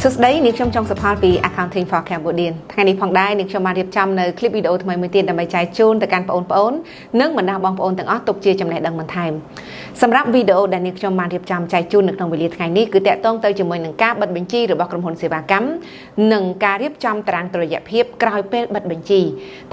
សួស្តីនាងខ្ញុំចង់សផលពី Accounting for Cambodia ថ្ងៃនេះផងដែរនាងខ្ញុំបានរៀបចំនៅ clip video ថ្មីមួយទៀតដើម្បីចែកជូនទៅកាន់បងប្អូននិងបណ្ដាបងប្អូនទាំងអស់ទុកជាចំណេះដឹងបន្ថែមសម្រាប់ video ដែលនាងខ្ញុំបានរៀបចំចែកជូននៅក្នុងវេលាថ្ងៃនេះគឺតាក់ទងទៅជាមួយនឹងការបិទបញ្ជីរបស់ក្រុមហ៊ុនសេវាកម្មនិងការរៀបចំតារាងតុល្យភាពក្រោយពេលបិទបញ្ជី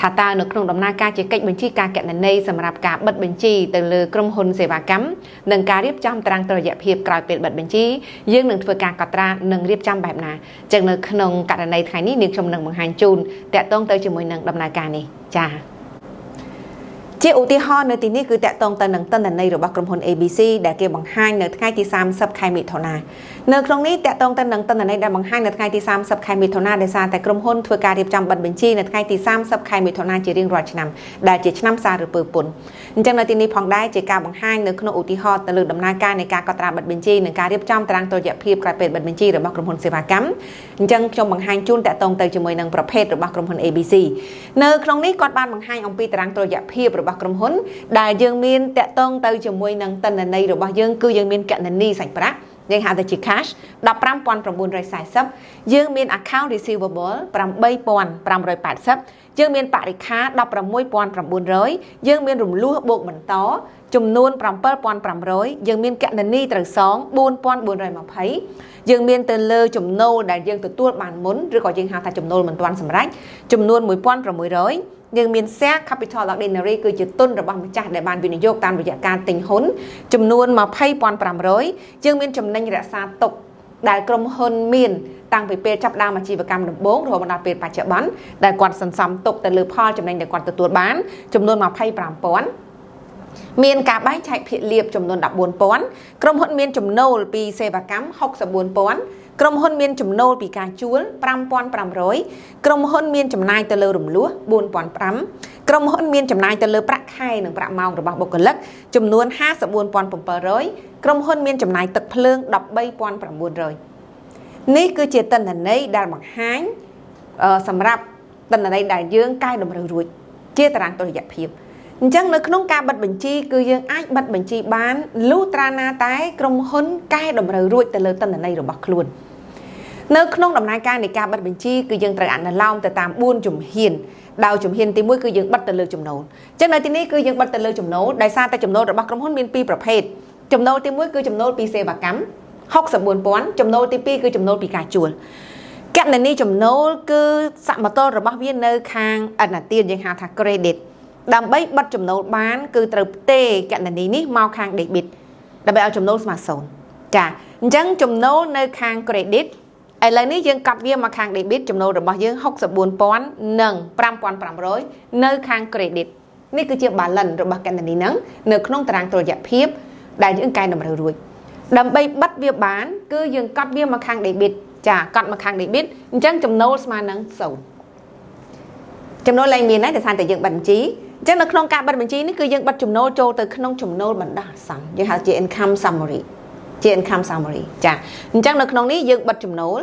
ថាតើនៅក្នុងដំណើរការជាកិច្ចបញ្ជីការគណនេយ្យសម្រាប់ការបិទបញ្ជីទៅលើក្រុមហ៊ុនសេវាកម្មនិងការរៀបចំតារាងតុល្យភាពក្រោយពេលបិទបញ្ជីយើងនឹងធ្វើការកត់ត្រានិងរៀបចំបែបណាចឹងនៅក្នុងករណីថ្ងៃនេះនាងខ្ញុំនឹងបង្ហាញជូនតាក់ទងទៅជាមួយនឹងដំណើរការនេះចា៎ជាឧទាហរណ៍នៅទីនេះគឺតាក់ទងទៅនឹងទិន្នន័យរបស់ក្រុមហ៊ុន ABC ដែលគេបង្ហាញនៅថ្ងៃទី30ខែមិថុនានៅក្នុងនេះតាក់ទងទៅនឹងទិន្នន័យដែលបង្ហាញនៅថ្ងៃទី30ខែមិថុនាដែលសារតែក្រុមហ៊ុនធ្វើការរៀបចំបិទបញ្ជីនៅថ្ងៃទី30ខែមិថុនាជារៀងរាល់ឆ្នាំដែលជាឆ្នាំសារពើពន្ធអញ្ចឹងនៅទីនេះផងដែរជាការបង្ហាញនៅក្នុងឧទាហរណ៍ទៅលើដំណើរការនៃការកត់ត្រាបិទបញ្ជីនិងការរៀបចំតារាងតុល្យភាពក្រោយពេលបិទបញ្ជីរបស់ក្រុមហ៊ុនសេវាកម្មអញ្ចឹងខ្ញុំបង្ហាញជូនតាក់ទងទៅជាមួយនឹងប្រភេទរបស់ក្រុមហ៊ុន ABC នៅក្នុងនេះគាត់បានបង្ហាញអំពីតារាងតុល្យភាពរបស់ក្រុមហ៊ុនដែលយើងមានតាក់ទងទៅជាមួយនឹងទិន្នន័យរបស់យើងគឺយើងមានគណនីសាច់ប្រាក់យើងហៅថាជា cash 15940យើងមាន account receivable 8580យើងមានបរិក្ខា16900យើងមានរំលោះបូកបន្តចំនួន7500យើងមានគណនីត្រូវសង4420យើងមានទៅលើចំណូលដែលយើងទទួលបានមុនឬក៏យើងហៅថាចំណូលមិនទាន់សម្រេចចំនួន1600យើងមាន share capital ordinary គឺជាទុនរបស់ម្ចាស់ដែលបានវិនិយោគតាមរយៈការទិញហ៊ុនចំនួន20500យើងមានចំណេញរក្សាទុកដែលក្រុមហ៊ុនមានតាំងពីពេលចាប់ផ្ដើមអាជីវកម្មដំបូងរហូតដល់ពេលបច្ចុប្បន្នដែលគាត់សន្សំទុកទៅលើផលចំណេញដែលគាត់ទទួលបានចំនួន25000មានការបែងចែកភាគលាភចំនួន14000ក្រុមហ៊ុនមានចំណូលពីសេវាកម្ម64000ក្រុមហ៊ុនមានចំណូលពីការជួល5500ក្រុមហ៊ុនមានចំណាយទៅលើរំលោះ4500ក្រុមហ៊ុនមានចំណាយទៅលើប្រាក់ខែនិងប្រាក់ម៉ោងរបស់បុគ្គលិកចំនួន54700ក្រុមហ៊ុនមានចំណាយទឹកភ្លើង13900នេះគឺជាទិន្នន័យដែលបង្ហាញសម្រាប់ទិន្នន័យដែលយើងកែតម្រូវរួចជាតារាងតុល្យភាពអញ្ចឹងនៅក្នុងការបិទបញ្ជីគឺយើងអាចបិទបញ្ជីបានលុះត្រាណាតែក្រុមហ៊ុនកែតម្រូវរួចទៅលើទិន្នន័យរបស់ខ្លួននៅក្នុងដំណើរការនៃការបិទបញ្ជីគឺយើងត្រូវអនុលោមទៅតាម4ជំហានដោយជំហានទី1គឺយើងបិទទៅលើចំណូលអញ្ចឹងនៅទីនេះគឺយើងបិទទៅលើចំណូលដោយសារតែចំណូលរបស់ក្រុមហ៊ុនមាន2ប្រភេទចំណូលទី1គឺចំណូលពីសេវាកម្ម64000ចំណូលទី2គឺចំណូលពីការជួលគណនីចំណូលគឺសមតុល្យរបស់វានៅខាងឥណទានយើងហៅថា credit ដើម្បីបិទចំណូលបានគឺត្រូវផ្ទេរគណនីនេះមកខាង debit ដើម្បីឲ្យចំណូលស្មើ0ចាអញ្ចឹងចំណូលនៅខាង credit ឥឡូវនេះយើងកាត់វាមកខាង debit ចំណូលរបស់យើង64000និង5500នៅខាង credit នេះគឺជា balance របស់គណនីហ្នឹងនៅក្នុងតារាងតុល្យភាពដែលយើងកែតម្រូវរួចដើម្បីបិទវាបានគឺយើងកាត់វាមកខាង debit ចាកាត់មកខាង debit អញ្ចឹងចំណូលស្មើនឹង0ចំណូលឡើងមានហើយតែថាតែយើងបិទបញ្ជីអញ្ចឹងនៅក្នុងការបិទបញ្ជីនេះគឺយើងបិទចំណូលចូលទៅក្នុងចំណូលបណ្ដោះអាសន្នយើងហៅជា income summary ជា income summary ចាអញ្ចឹងនៅក្នុងនេះយើងបិទចំណូល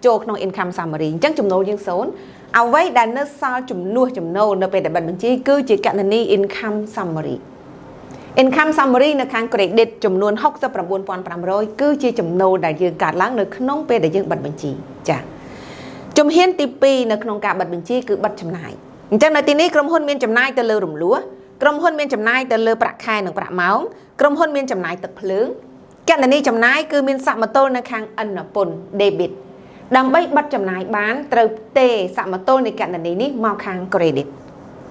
ចូលក្នុង income summary អញ្ចឹងចំណូលយើង0អ្វីដែលនៅសល់ចំនួនចំណូលនៅពេលដែលបិទបញ្ជីគឺជាគណនី income summary income summary នៅខាង credit ចំនួន69500គឺជាចំណូលដែលយើងកាត់ឡើងនៅក្នុងពេលដែលយើងបិទបញ្ជីចាជំហានទី2នៅក្នុងការបិទបញ្ជីគឺបិទចំណាយអញ្ចឹងនៅទីនេះក្រុមហ៊ុនមានចំណាយទៅលើរំលោះក្រុមហ៊ុនមានចំណាយទៅលើប្រាក់ខែនិងប្រាក់ម៉ោងក្រុមហ៊ុនមានចំណាយទឹកភ្លើងគណនីចំណាយគឺមានសមតុល្យនៅខាងឥណពន្ធ debit ដើម្បីបិទចំណាយបានត្រូវផ្ទេរសមតុល្យនៃគណនីនេះមកខាង credit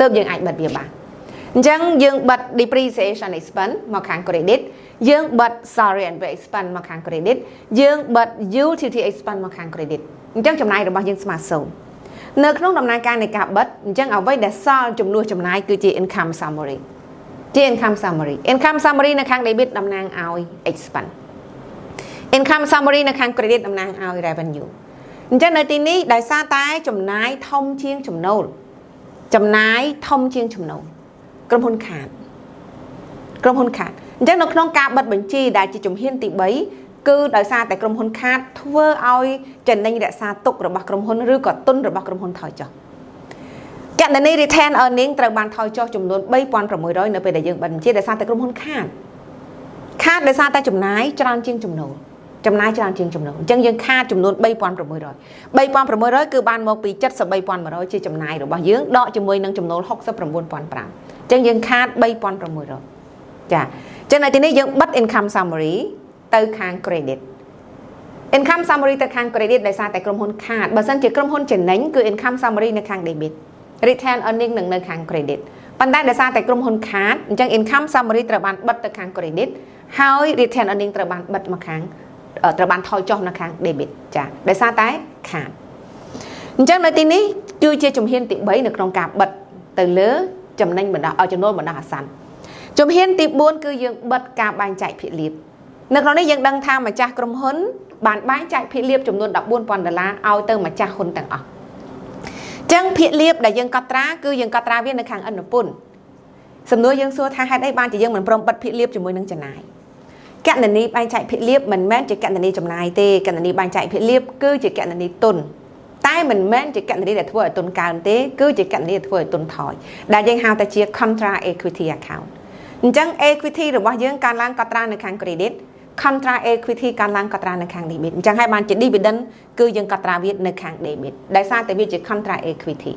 ទើបយើងអាចបិទវាបានអញ្ចឹងយើងបិទ depreciation expense មកខាង credit យើងបិទ salary and wage expense មកខាង credit យើងបិទ utility expense មកខាង credit អញ្ចឹងចំណាយរបស់យើងស្មើ0នៅក្នុងដំណើរការនៃការបិទអញ្ចឹងអ្វីដែលសល់ចំនួនចំណាយគឺជា income summary ជា income summary នៅខាង debit តំណាងឲ្យ expense income summary នៅខាង credit តំណាងឲ្យ revenue អញ្ចឹងនៅទីនេះដោយសារតែចំណាយធំជាងចំណូលចំណាយធំជាងចំណូលក្រុមហ៊ុនខាតអញ្ចឹងនៅក្នុងការបិទបញ្ជីដែលជាជំហានទី3គឺដោយសារតែក្រុមហ៊ុនខាតធ្វើឲ្យចំណេញរក្សាទុករបស់ក្រុមហ៊ុនឬក៏ទុនរបស់ក្រុមហ៊ុនថយចុះគណនី return earning ត្រូវបានថយចុះចំនួន3600នៅពេលដែលយើងបិទបញ្ជីដោយសារតែក្រុមហ៊ុនខាតដោយសារតែចំណាយច្រើនជាងចំណូល ចំណាយច្រើនជាងចំណូលអញ្ចឹងយើងខាតចំនួន 3,600 គឺបានមកពី 73,100 ជាចំណាយរបស់យើងដកជាមួយនឹងចំណូល 69,500 អញ្ចឹងយើងខាត 3,600 ចាអញ្ចឹងនៅទីនេះយើងបិទ income summary ទៅខាង credit income summary ទៅខាង credit ដោយសារតែក្រុមហ៊ុនខាតបើសិនជាក្រុមហ៊ុនចំណេញគឺ income summary នៅខាង debit return earning នឹងនៅខាង credit ប៉ុន្តែដោយសារតែក្រុមហ៊ុនខាតអញ្ចឹង income summary ត្រូវបានបិទទៅខាង credit ហើយ return earning ត្រូវបានបិទមកខាងត្រូវបានថយចុះនៅខាង debit ចាដោយសារតែខាតអញ្ចឹងនៅទីនេះគឺជាជំហានទី3នៅក្នុងការបិទទៅលើចំណេញបណ្ដោះចំណូលបណ្ដោះអាសន្នជំហានទី4គឺយើងបិទការបែងចែកភាគលាភនៅក្នុងនេះយើងដឹងថាម្ចាស់ក្រុមហ៊ុនបានបែងចែកភាគលាភចំនួន $14,000 ឲ្យទៅម្ចាស់ហ៊ុនទាំងអស់ចឹងភាគលាភដែលយើងកត់ត្រាគឺយើងកត់ត្រាវានៅខាងឥណពន្ធសំណួរយើងសួរថាហេតុអីបានជាយើងមិនព្រមបិទភាគលាភជាមួយនឹងចំណាយកណនីបែងចែកភាគលាភមិនមែនជាកណនីចំណាយទេកណនីបែងចែកភាគលាភគឺជាកណនីទុនតែមិនមែនជាកណនីដែលធ្វើឲ្យទុនកើនទេគឺជាកណនីដែលធ្វើឲ្យទុនថយដែលយើងហៅថាជា contra equity account អញ្ចឹង equity របស់យើងកើនឡើងកត់ត្រានៅខាង credit contra equity កើនឡើងកត់ត្រានៅខាង debit អញ្ចឹងហើយបានជា dividend គឺយើងកត់ត្រាវានៅខាង debit ដោយសារតែវាជា contra equity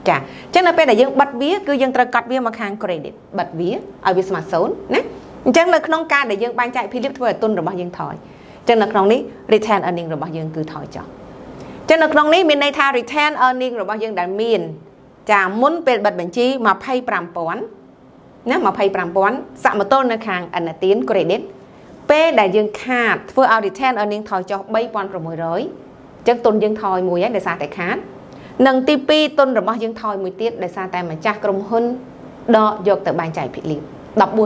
ចាអញ្ចឹងនៅពេលដែលយើងបិទវាគឺយើងត្រូវកត់វាមកខាង credit បិទវាឲ្យវាស្មើ0ណាអញ្ចឹងនៅក្នុងការដែលយើងបែងចែកភាគលាភធ្វើឲ្យទុនរបស់យើងថយអញ្ចឹងនៅក្នុងនេះ return earning របស់យើងគឺថយចុះអញ្ចឹងនៅក្នុងនេះមានន័យថា return earning របស់យើងដែលមានចាមុនពេលបិទបញ្ជី 25,000 ណា 25,000 សមតុល្យនៅខាងអនុទាន credit ពេលដែលយើងខាតធ្វើឲ្យ return earning ថយចុះ 3,600 អញ្ចឹងទុនយើងថយមួយហើយដោយសារតែខាតនិងទី2ទុនរបស់យើងថយមួយទៀតដោយសារតែម្ចាស់ក្រុមហ៊ុនដកយកទៅបែងចែកភាគលាភ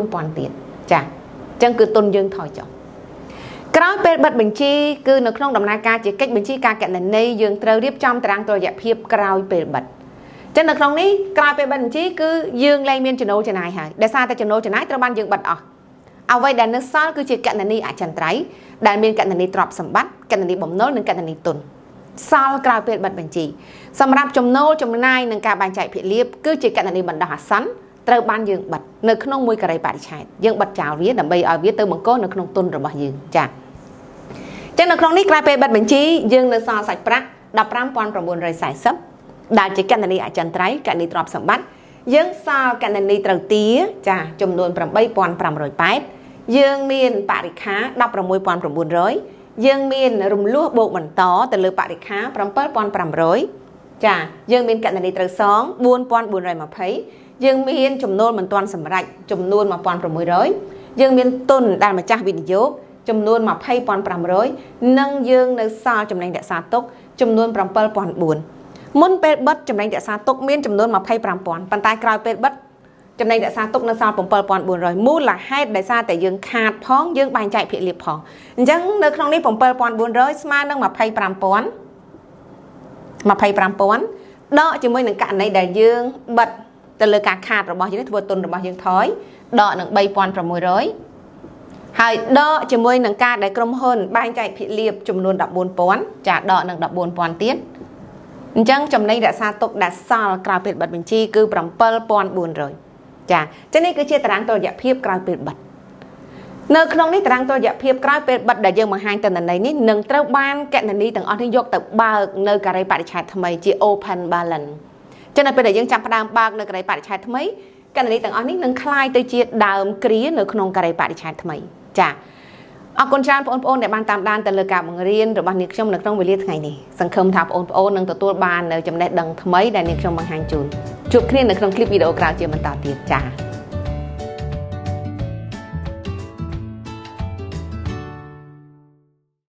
14,000 ទៀតចាអញ្ចឹងគឺទុនយើងថយចុះក្រោយពេលបិទបញ្ជីគឺនៅក្នុងដំណើរការជាកិច្ចបញ្ជីការគណនេយ្យយើងត្រូវរៀបចំតារាងតុល្យភាពក្រោយពេលបិទអញ្ចឹងនៅក្នុងនេះក្រោយពេលបិទបញ្ជីគឺយើងលែងមានចំណូលចំណាយហើយដោយសារតែចំណូលចំណាយត្រូវបានយើងបិទអស់អ្វីដែលនៅសល់គឺជាគណនីអចិន្ត្រៃយ៍ដែលមានគណនីទ្រព្យសម្បត្តិគណនីបំណុលនិងគណនីទុនសល់ក្រោយពេលបិទបញ្ជីសម្រាប់ចំណូលចំណាយនឹងការបែងចែកភាគលាភគឺជាគណនីបណ្ដោះអាសន្នត្រូវបានយើងបិទនៅក្នុងមួយការីបរិច្ឆេទយើងបិទចោលវាដើម្បីឲ្យវាទៅបង្កនៅក្នុងទុនរបស់យើងចា៎ចឹងនៅក្នុងនេះក្រោយពេលបិទបញ្ជីយើងនៅសល់សាច់ប្រាក់ 15,940 ដែលជាគណនីអចិន្ត្រៃយ៍គណនីទ្រព្យសម្បត្តិយើងសល់គណនីត្រូវទារចាចំនួន 8,580 យើងមានបរិក្ខា 16,900 យើងមានរំលោះបូកបន្តទៅលើបរិក្ខា 7,500 ចាយើងមានគណនីត្រូវសង 4,420 យើងមានចំណូលមិនទាន់សម្រេចចំនួន 1,600 យើងមានទុនដែលម្ចាស់វិនិយោគចំនួន 20,500 និងយើងនៅសល់ចំណេញរក្សាទុកចំនួន 7,400 មុនពេលបិទចំណេញរក្សាទុកមានចំនួន 25,000 ប៉ុន្តែក្រោយពេលបិទចំណេញរក្សាទុកនៅសល់ 7,400 មូលហេតុដោយសារតែយើងខាតផងយើងបែងចែកភាគលាភផងអញ្ចឹងនៅក្នុងនេះ 7,400 ស្មើនឹង 25,000 ដកជាមួយនឹងករណីដែលយើងបិទទៅលើការខាតរបស់យើងធ្វើទុនរបស់យើងថយដកនឹង 3,600 ហើយដកជាមួយនឹងការដែលក្រុមហ៊ុនបែងចែកភាគលាភចំនួន 14,000 ចាដកនឹង 14,000 ទៀតអញ្ចឹងចំណេញរក្សាទុកដែលសល់ក្រោយពេលបិទបញ្ជីគឺ 7,400 ចាចឹងនេះគឺជាតារាងតុល្យភាពក្រោយពេលបិទនៅក្នុងនេះតារាងតុល្យភាពក្រោយពេលបិទដែលយើងបង្ហាញទិន្នន័យនេះនឹងត្រូវបានគណនីទាំងអស់នេះយកទៅបើកនៅការីបរិច្ឆេទថ្មីជា open balance ចឹងនៅពេលដែលយើងចាប់ផ្ដើមបើកនៅការីបរិច្ឆេទថ្មីគណនីទាំងអស់នេះនឹងคล้ายទៅជាដើមគ្រានៅក្នុងការីបរិច្ឆេទថ្មីចាអរគុណច្រើនបងប្អូនដែលបានតាមដានទៅលើការបង្រៀនរបស់នាងខ្ញុំនៅក្នុងវេលាថ្ងៃនេះសង្ឃឹមថាបងប្អូននឹងទទួលបាននៅចំណេះដឹងថ្មីដែលនាងខ្ញុំបង្ហាញជូនជួបគ្នានៅក្នុងคลิปវីដេអូក្រោយជាបន្តទៀតចា